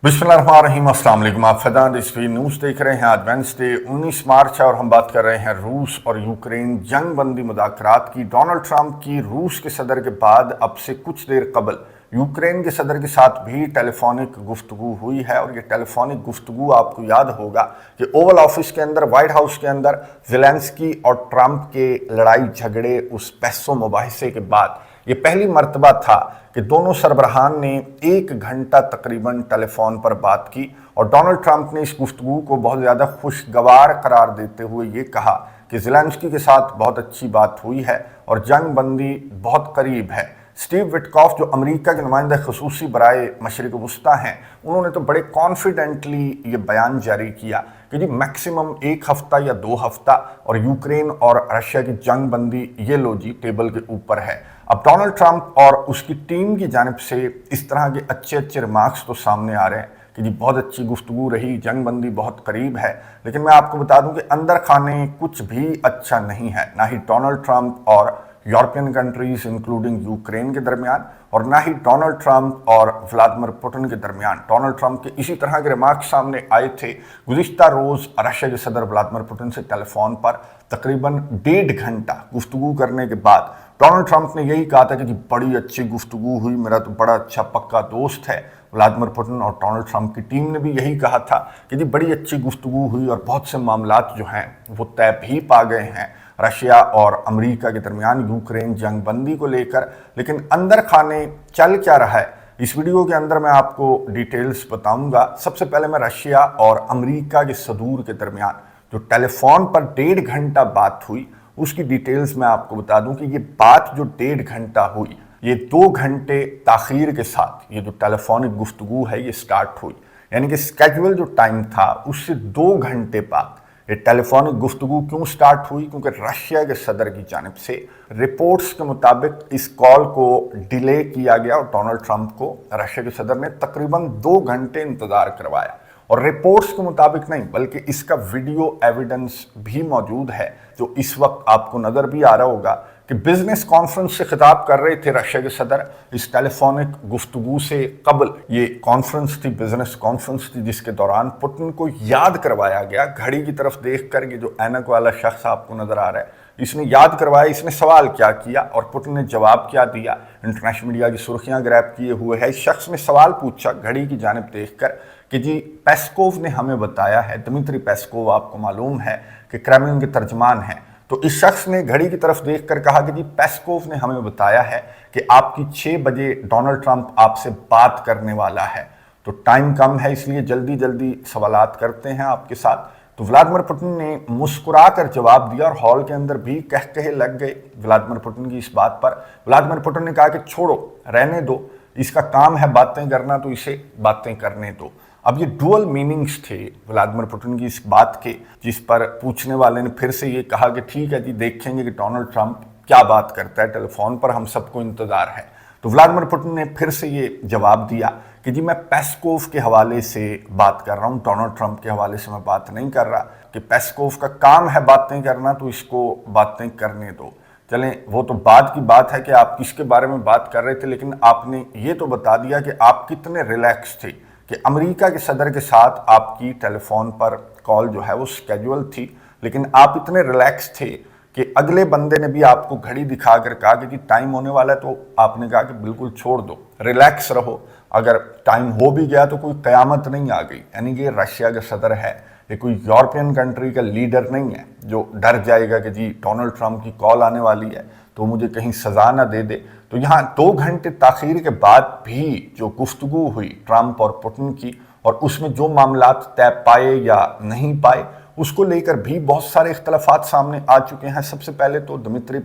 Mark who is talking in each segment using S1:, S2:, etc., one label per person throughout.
S1: बिस्मिल्लाहिर्रहमानिर्रहीम, अस्सलाम वालेकुम। आप फैज़ान रिजवी न्यूज़ देख रहे हैं। आज वेडनेसडे 19 मार्च है और हम बात कर रहे हैं रूस और यूक्रेन जंग बंदी मुज़ाकरात की। डोनाल्ड ट्रंप की रूस के सदर के बाद अब से कुछ देर कबल यूक्रेन के सदर के साथ भी टेलीफोनिक गुफ्तगू हुई है। और ये टेलीफोनिक गुफ्तगू आपको याद होगा कि ओवल ऑफिस के अंदर, व्हाइट हाउस के अंदर ज़ेलेंस्की और ट्रंप के लड़ाई झगड़े, उस बहसो मुबाहिसे के बाद ये पहली मर्तबा था कि दोनों सरबराहान ने 1 घंटा तकरीबन टेलीफोन पर बात की। और डोनाल्ड ट्रंप ने इस गुफ्तगू को बहुत ज़्यादा खुशगवार करार देते हुए ये कहा कि ज़ेलेंस्की के साथ बहुत अच्छी बात हुई है और जंग बंदी बहुत करीब है। स्टीव विटकॉफ, जो अमेरिका के नुमाइंदा खसूसी बराए मशरिक़ वस्ता हैं, उन्होंने तो बड़े कॉन्फिडेंटली ये बयान जारी किया कि जी मैक्सिमम 1 हफ्ता या 2 हफ्ता और यूक्रेन और रशिया की जंग बंदी ये लो जी टेबल के ऊपर है। अब डोनाल्ड ट्रंप और उसकी टीम की जानिब से इस तरह के अच्छे अच्छे रिमार्क्स तो सामने आ रहे हैं कि जी बहुत अच्छी गुफ्तगू रही, जंग बंदी बहुत करीब है। लेकिन मैं आपको बता दूं कि अंदर खाने कुछ भी अच्छा नहीं है, ना ही डोनाल्ड ट्रंप और यूरोपियन कंट्रीज इंक्लूडिंग यूक्रेन के दरमियान, और ना ही डोनाल्ड ट्रंप और व्लादिमीर पुतिन के दरमियान। डोनाल्ड ट्रंप के इसी तरह के रिमार्क सामने आए थे गुज़िश्ता रोज़ रशिया के सदर व्लादिमीर पुतिन से टेलीफोन पर तकरीबन 1.5 घंटा गुफ्तगू करने के बाद डोनाल्ड ट्रंप ने यही कहा था कि बड़ी अच्छी गुफ्तगू हुई, मेरा तो बड़ा अच्छा पक्का दोस्त है व्लादिमीर पुतिन। और डोनाल्ड ट्रंप की टीम ने भी यही कहा था कि जी बड़ी अच्छी गुफ्तगू हुई और बहुत से मामलात जो हैं वो तय भी पा गए हैं रशिया और अमेरिका के दरमियान यूक्रेन जंग बंदी को लेकर। लेकिन अंदर खाने चल क्या रहा है, इस वीडियो के अंदर मैं आपको डिटेल्स बताऊंगा। सबसे पहले मैं रशिया और अमेरिका के सदूर के दरमियान जो टेलीफोन पर 1.5 घंटा बात हुई उसकी डिटेल्स मैं आपको बता दूं कि ये बात जो 1.5 घंटा हुई, ये 2 घंटे ताखीर के साथ ये जो टेलीफोनिक गुफ्तगू है ये स्टार्ट हुई। यानी कि स्केड्यूल जो टाइम था उससे 2 घंटे बाद ये टेलीफोनिक गुफ्तगू क्यों स्टार्ट हुई, क्योंकि रशिया के सदर की जानिब से रिपोर्ट्स के मुताबिक इस कॉल को डिले किया गया और डोनाल्ड ट्रंप को रशिया के सदर ने तकरीबन 2 घंटे इंतजार करवाया। और रिपोर्ट्स के मुताबिक नहीं बल्कि इसका वीडियो एविडेंस भी मौजूद है जो इस वक्त आपको नजर भी आ रहा होगा कि बिजनेस कॉन्फ्रेंस से खिताब कर रहे थे रशिया के सदर। इस टेलीफोनिक गुफ्तगू से कबल ये कॉन्फ्रेंस थी, बिजनेस कॉन्फ्रेंस थी, जिसके दौरान पुतिन को याद करवाया गया, घड़ी की तरफ देख कर, ये जो ऐनक वाला शख्स आपको नजर आ रहा है इसने याद करवाया, इसने सवाल क्या किया और पुतिन ने जवाब क्या दिया। इंटरनेशनल मीडिया की सुर्खियां ग्रैब किए हुए है। इस शख्स ने सवाल पूछा घड़ी की जानिब देखकर कि जी पेस्कोव ने हमें बताया है, दिमित्री पेस्कोव आपको मालूम है कि क्रेमलिन के तर्जमान हैं, तो इस शख्स ने घड़ी की तरफ देखकर कहा कि जी पेस्कोव ने हमें बताया है कि आपकी 6 बजे डोनाल्ड ट्रंप आपसे बात करने वाला है। तो टाइम कम है इसलिए जल्दी जल्दी सवालात करते हैं आपके साथ। तो व्लादिमीर पुतिन ने मुस्कुरा कर जवाब दिया और हॉल के अंदर भी कहे लग गए व्लादिमीर पुतिन की इस बात पर। व्लादिमीर पुतिन ने कहा कि छोड़ो, रहने दो, इसका काम है बातें करना तो इसे बातें करने दो। अब ये डुअल मीनिंग्स थे व्लादिमीर पुतिन की इस बात के, जिस पर पूछने वाले ने फिर से ये कहा कि ठीक है जी, देखेंगे कि डोनाल्ड ट्रंप क्या बात करता है टेलीफोन पर, हम सबको इंतजार है। तो व्लादिमीर पुतिन ने फिर से ये जवाब दिया कि जी मैं पेस्कोव के हवाले से बात कर रहा हूँ, डोनाल्ड ट्रंप के हवाले से मैं बात नहीं कर रहा, कि पेस्कोव का काम है बातें करना तो इसको बातें करने दो। चलें, वो तो बाद की बात है कि आप किसके बारे में बात कर रहे थे, लेकिन आपने ये तो बता दिया कि आप कितने रिलैक्स थे कि अमेरिका के सदर के साथ आपकी टेलीफोन पर कॉल जो है वो स्केड्यूल थी, लेकिन आप इतने रिलैक्स थे कि अगले बंदे ने भी आपको घड़ी दिखाकर कहा कि टाइम होने वाला है, तो आपने कहा कि बिल्कुल छोड़ दो, रिलैक्स रहो, अगर टाइम हो भी गया तो कोई कयामत नहीं आ गई। यानी कि रशिया का सदर है, ये कोई यूरोपियन कंट्री का लीडर नहीं है जो डर जाएगा कि जी डोनाल्ड ट्रंप की कॉल आने वाली है तो मुझे कहीं सजा ना दे दे। तो यहाँ 2 घंटे ताखीर के बाद भी जो गुफ्तगू हुई ट्रंप और पुतिन की, और उसमें जो मामलात तय पाए या नहीं पाए उसको लेकर भी बहुत सारे इख्तलाफात सामने आ चुके हैं। सबसे पहले तो दिमित्री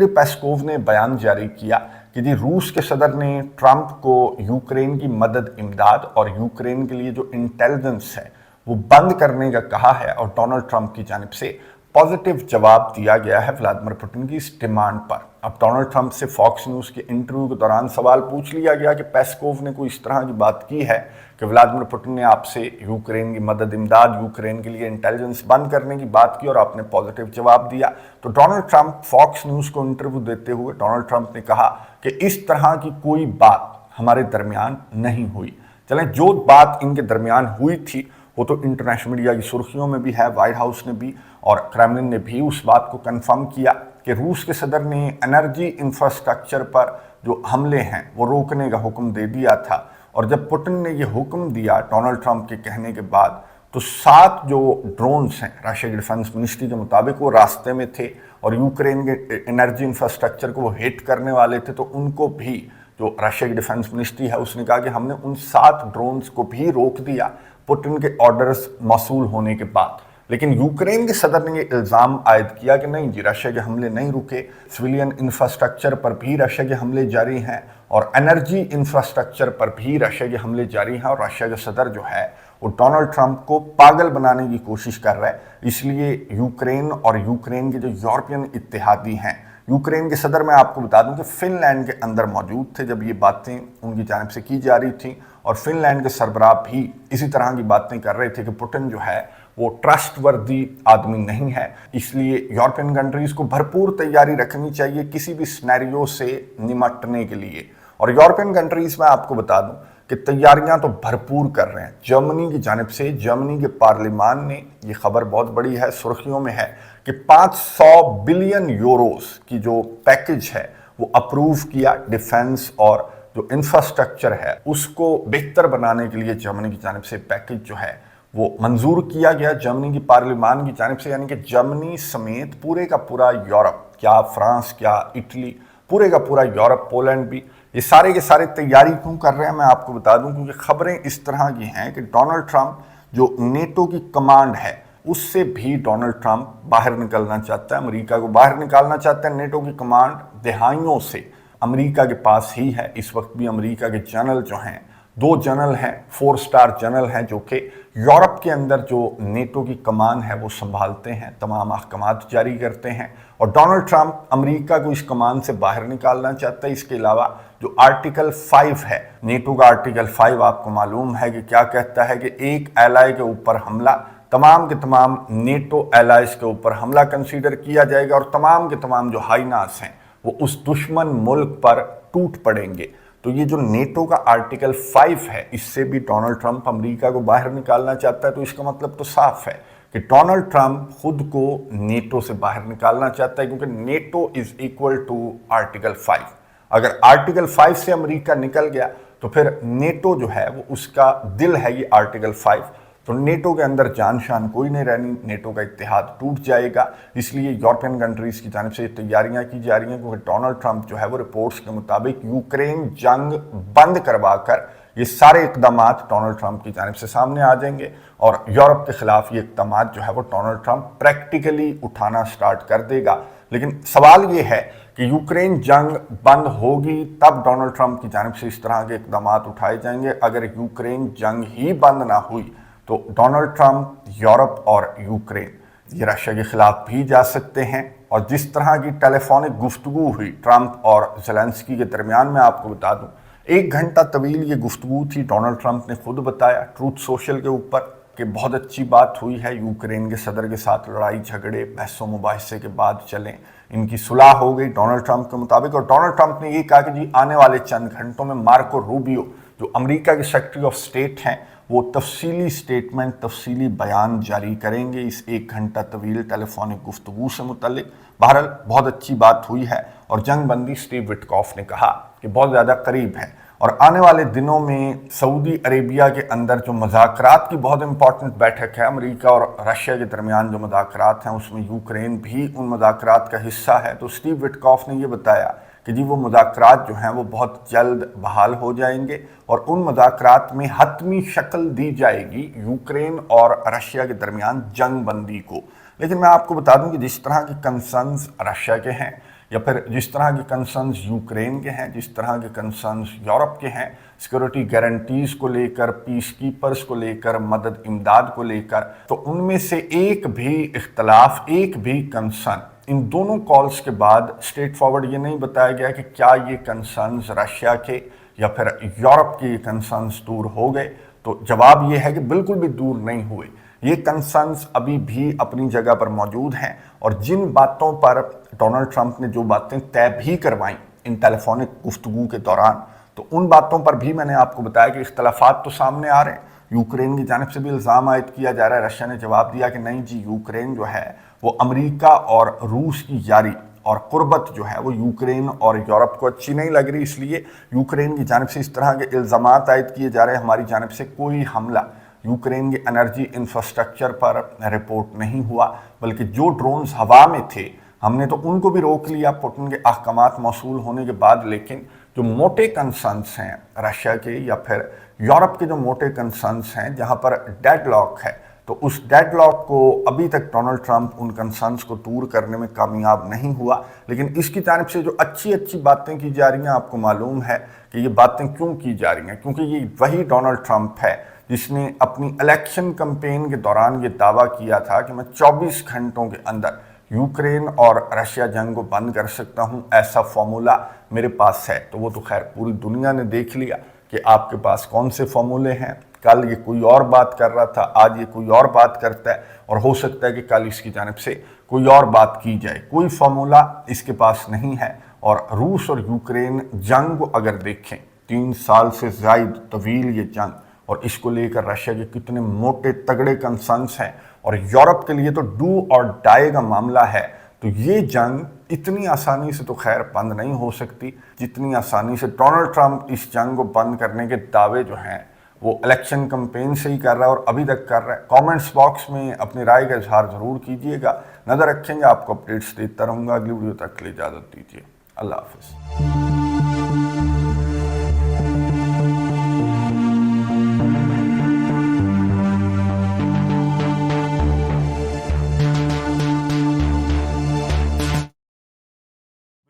S1: पेस्कोव ने बयान जारी किया कि जी रूस के सदर ने ट्रंप को यूक्रेन की मदद, इमदाद और यूक्रेन के लिए जो इंटेलिजेंस है वो बंद करने का कहा है। और डोनाल्ड ट्रंप की जानिब से पॉजिटिव जवाब दिया गया है व्लादिमीर पुतिन की इस डिमांड पर। अब डोनाल्ड ट्रंप से फॉक्स न्यूज़ के इंटरव्यू के दौरान सवाल पूछ लिया गया कि पेस्कोव ने कोई इस तरह की बात की है कि व्लादिमीर पुतिन ने आपसे यूक्रेन की मदद, इमदाद, यूक्रेन के लिए इंटेलिजेंस बंद करने की बात की और आपने पॉजिटिव जवाब दिया। तो डोनाल्ड ट्रंप फॉक्स न्यूज़ को इंटरव्यू देते हुए डोनाल्ड ट्रंप ने कहा कि इस तरह की कोई बात हमारे दरमियान नहीं हुई। चलें, जो बात इनके दरमियान हुई थी वो तो इंटरनेशनल मीडिया की सुर्खियों में भी है, व्हाइट हाउस ने भी और क्रेमलिन ने भी उस बात को कंफर्म किया कि रूस के सदर ने एनर्जी इंफ्रास्ट्रक्चर पर जो हमले हैं वो रोकने का हुक्म दे दिया था। और जब पुतिन ने ये हुक्म दिया डोनाल्ड ट्रंप के कहने के बाद, तो 7 जो ड्रोन्स हैं रशिया की डिफेंस मिनिस्ट्री के मुताबिक वो रास्ते में थे और यूक्रेन के एनर्जी इंफ्रास्ट्रक्चर को वो हिट करने वाले थे। तो उनको भी जो रशिया की डिफेंस मिनिस्ट्री है उसने कहा कि हमने उन 7 ड्रोन्स को भी रोक दिया पुतिन के ऑर्डर्स मौसूल होने के बाद। लेकिन यूक्रेन के सदर ने ये इल्ज़ाम आयद किया कि नहीं जी, रशिया के हमले नहीं रुके, सिविलियन इंफ्रास्ट्रक्चर पर भी रशिया के हमले जारी हैं और एनर्जी इंफ्रास्ट्रक्चर पर भी रशिया के हमले जारी हैं। और रशिया का सदर जो है वो डोनाल्ड ट्रंप को पागल बनाने की कोशिश कर रहा है। इसलिए यूक्रेन और यूक्रेन के जो यूरोपियन इत्तेहादी हैं, यूक्रेन के सदर मैं आपको बता दूं कि फिनलैंड के अंदर मौजूद थे जब ये बातें उनकी जानिब से की जा रही थी और फिनलैंड के सरबराह भी इसी तरह की बातें कर रहे थे कि पुतिन जो है वो ट्रस्टवर्दी आदमी नहीं है। इसलिए यूरोपियन कंट्रीज को भरपूर तैयारी रखनी चाहिए किसी भी सिनेरियो से निपटने के लिए। और यूरोपियन कंट्रीज में आपको बता दूं कि तैयारियां तो भरपूर कर रहे हैं। जर्मनी की जानिब से जर्मनी के पार्लिमान ने, ये खबर बहुत बड़ी है, सुर्खियों में है कि 500 बिलियन यूरोस की जो पैकेज है वो अप्रूव किया। डिफेंस और जो इंफ्रास्ट्रक्चर है उसको बेहतर बनाने के लिए जर्मनी की जानिब से पैकेज जो है वो मंजूर किया गया जर्मनी की पार्लिमान की जानिब से। यानी कि जर्मनी समेत पूरे का पूरा यूरोप, क्या फ्रांस, क्या इटली, पूरे का पूरा यूरोप, पोलैंड भी, ये सारे के सारे तैयारी क्यों कर रहे हैं मैं आपको बता दूं, क्योंकि खबरें इस तरह की हैं कि डोनाल्ड ट्रंप जो नेटो की कमांड है उससे भी डोनाल्ड ट्रंप बाहर निकलना चाहता है, अमेरिका को बाहर निकालना चाहता है। नेटो की कमांड दहाइयों से अमेरिका के पास ही है। इस वक्त भी अमेरिका के जनरल जो हैं, 2 जनरल हैं, 4 स्टार जनरल हैं जो कि यूरोप के अंदर जो नेटो की कमान है वो संभालते हैं, तमाम अहकामात जारी करते हैं। और डोनाल्ड ट्रंप अमेरिका को इस कमान से बाहर निकालना चाहता है। इसके अलावा जो आर्टिकल 5 है नेटो का, आर्टिकल 5 आपको मालूम है कि क्या कहता है कि एक एलाई के ऊपर हमला, तमाम के तमाम नेटो एलाइज के ऊपर हमला कंसीडर किया जाएगा और तमाम के तमाम जो हाइनास हैं वो उस दुश्मन मुल्क पर टूट पड़ेंगे। तो ये जो नेटो का आर्टिकल 5 है इससे भी डोनाल्ड ट्रंप अमेरिका को बाहर निकालना चाहता है। तो इसका मतलब तो साफ है कि डोनाल्ड ट्रंप खुद को नेटो से बाहर निकालना चाहता है, क्योंकि NATO is equal to article 5। अगर आर्टिकल 5 से अमेरिका निकल गया तो फिर नेटो जो है वो उसका दिल है, ये आर्टिकल 5। तो नेटो के अंदर जान शान कोई नहीं रहनी, नेटो का इत्तेहाद टूट जाएगा। इसलिए यूरोपियन कंट्रीज की जानिब से तैयारियां की जा रही हैं, क्योंकि डोनाल्ड ट्रंप जो है वो रिपोर्ट्स के मुताबिक यूक्रेन जंग बंद करवाकर ये सारे इकदाम डोनाल्ड ट्रंप की जानिब से सामने आ जाएंगे और यूरोप के खिलाफ ये इकदाम जो है वो डोनाल्ड ट्रंप प्रैक्टिकली उठाना स्टार्ट कर देगा। लेकिन सवाल ये है कि यूक्रेन जंग बंद होगी तब डोनाल्ड ट्रंप की जानिब से इस तरह के इकदाम उठाए जाएंगे। अगर यूक्रेन जंग ही बंद ना हुई तो डोनाल्ड ट्रंप यूरोप और यूक्रेन ये रशिया के खिलाफ भी जा सकते हैं। और जिस तरह की टेलीफोनिक गुफ्तगू हुई ट्रंप और ज़ेलेंस्की के दरमियान, मैं आपको बता दूं 1 घंटा तवील ये गुफ्तगू थी। डोनाल्ड ट्रंप ने खुद बताया ट्रूथ सोशल के ऊपर कि बहुत अच्छी बात हुई है, यूक्रेन के सदर के साथ लड़ाई झगड़े बहसों मुबाहिसे के बाद चलें, इनकी सुलह हो गई डोनाल्ड ट्रंप के मुताबिक। और डोनाल्ड ट्रंप ने ये कहा कि जी आने वाले चंद घंटों में मार्को रूबियो जो अमेरिका के सेक्रेटरी ऑफ स्टेट हैं वो तफसीली स्टेटमेंट, तफसीली बयान जारी करेंगे इस 1 घंटा तवील टेलीफोनिक गुफ्तगू से मुतल्लिक। बहरहाल बहुत अच्छी बात हुई है और जंग बंदी स्टीव विटकॉफ ने कहा कि बहुत ज़्यादा करीब है और आने वाले दिनों में सऊदी अरेबिया के अंदर जो मुज़ाकरात की बहुत इंपॉर्टेंट बैठक है अमेरिका और रशिया के दरमियान, जो मुज़ाकरात हैं उसमें यूक्रेन भी उन मुज़ाकरात का हिस्सा है। तो स्टीव विटकॉफ ने ये बताया कि जी वो मुज़ाकरात जो हैं वो बहुत जल्द बहाल हो जाएंगे और उन मुज़ाकरात में हतमी शक्ल दी जाएगी यूक्रेन और रशिया के दरमियान जंग बंदी को। लेकिन मैं आपको बता दूं कि जिस तरह के कंसर्न्स रशिया के हैं या फिर जिस तरह के कंसर्न्स यूक्रेन के हैं, जिस तरह के कंसर्न्स यूरोप के हैं, सिक्योरिटी गारंटीज़ को लेकर, पीस कीपर्स को लेकर, मदद इमदाद को लेकर, तो उनमें से एक भी इख्तलाफ, एक भी कंसर्न इन दोनों कॉल्स के बाद स्ट्रेट फॉरवर्ड ये नहीं बताया गया कि क्या ये कंसर्न्स रशिया के या फिर यूरोप के कंसर्न्स दूर हो गए। तो जवाब ये है कि बिल्कुल भी दूर नहीं हुए। ये कंसर्न्स अभी भी अपनी जगह पर मौजूद हैं और जिन बातों पर डोनाल्ड ट्रंप ने जो बातें तय भी करवाई इन टेलीफोनिक गुफ्तगू के दौरान, तो उन बातों पर भी मैंने आपको बताया कि इख्तलाफात तो सामने आ रहे हैं। यूक्रेन की जानिब से भी इल्ज़ाम आयद किया जा रहा है, रशिया ने जवाब दिया कि नहीं जी, यूक्रेन जो है वो अमेरिका और रूस की यारी और कुर्बत जो है वो यूक्रेन और यूरोप को अच्छी नहीं लग रही, इसलिए यूक्रेन की जानिब से इस तरह के इल्ज़ामात आयद किए जा रहे हैं। हमारी जानिब से कोई हमला यूक्रेन के एनर्जी इंफ्रास्ट्रक्चर पर रिपोर्ट नहीं हुआ, बल्कि जो ड्रोन्स हवा में थे हमने तो उनको भी रोक लिया पुतिन के अहकामात मौसूल होने के बाद। लेकिन जो मोटे कंसर्न्स हैं रशिया के या फिर यूरोप के, जो मोटे कंसर्न्स हैं जहां पर डेडलॉक है, तो उस डेडलॉक को अभी तक डोनाल्ड ट्रंप उन कंसर्न्स को दूर करने में कामयाब नहीं हुआ। लेकिन इसकी जानिब से जो अच्छी अच्छी बातें की जा रही हैं, आपको मालूम है कि ये बातें क्यों की जा रही हैं, क्योंकि ये वही डोनाल्ड ट्रंप है जिसने अपनी इलेक्शन कैंपेन के दौरान ये दावा किया था कि मैं 24 घंटों के अंदर यूक्रेन और रशिया जंग को बंद कर सकता हूं, ऐसा फॉर्मूला मेरे पास है। तो वो तो खैर पूरी दुनिया ने देख लिया कि आपके पास कौन से फॉर्मूले हैं। कल ये कोई और बात कर रहा था, आज ये कोई और बात करता है, और हो सकता है कि कल इसकी जानिब से कोई और बात की जाए। कोई फॉर्मूला इसके पास नहीं है। और रूस और यूक्रेन जंग को अगर देखें, 3 साल से ज़ायद तवील ये जंग, और इसको लेकर रशिया के कितने मोटे तगड़े कंसर्न्स हैं, और यूरोप के लिए तो डू और डाई का मामला है। तो ये जंग इतनी आसानी से तो खैर बंद नहीं हो सकती जितनी आसानी से डोनाल्ड ट्रंप इस जंग को बंद करने के दावे जो हैं वो इलेक्शन कैंपेन से ही कर रहा है और अभी तक कर रहा है। कमेंट्स बॉक्स में अपनी राय का इजहार ज़रूर कीजिएगा। नज़र रखेंगे, आपको अपडेट्स देता रहूँगा। अगली वीडियो तक के लिए इजाज़त दीजिए। अल्लाह हाफ़िज़।